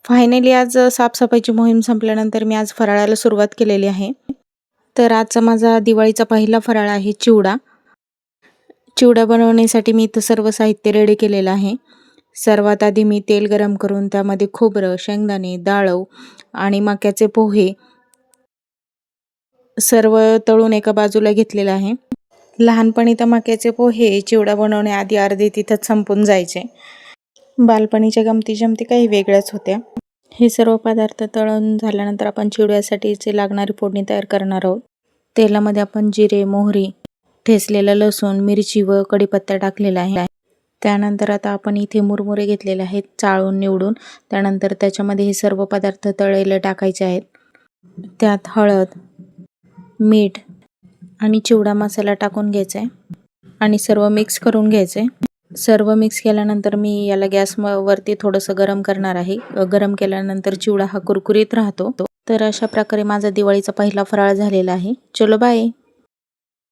Finally आज साफसफाईची मोहीम संपल्यानंतर मी आज फराळाला सुरुवात केलेली आहे. तर आजचा माझा दिवाळीचा पहिला फराळ आहे चिवडा. चिवडा बनवण्यासाठी मी इथं सर्व साहित्य रेडी केलेलं आहे. सर्वात आधी मी तेल गरम करून त्यामध्ये खोबरं, शेंगदाणे, डाळव आणि मक्याचे पोहे सर्व तळून एका बाजूला घेतलेलं आहे. लहानपणी तर मक्याचे पोहे चिवडा बनवण्याआधी अर्धे तिथंच संपून जायचे. बालपणीच्या गमती-जमती काही वेगळ्याच होत्या. हे सर्व पदार्थ तळून झाल्यानंतर आपण चिवड्यासाठीची लागणारी फोडणी तयार करणार आहोत. तेलामध्ये आपण जिरे, मोहरी, ठेचलेलं लसूण, मिरची व कढीपत्ता टाकलेला आहे. त्यानंतर आता आपण इथे मुरमुरे घेतलेले आहेत चाळून निवडून. त्यानंतर त्याच्यामध्ये हे सर्व पदार्थ तळलेले टाकायचे आहेत. त्यात हळद, मीठ आणि चिवडा मसाला टाकून घ्यायचा आहे आणि सर्व मिक्स करून घ्यायचं आहे. सर्व मिक्स केल्यानंतर मी याला गॅसवरती थोडंसं गरम करणार आहे. गरम केल्यानंतर चिवडा हा कुरकुरीत राहतो. तर अशा प्रकारे माझा दिवाळीचा पहिला फराळ झालेला आहे. चलो बाय.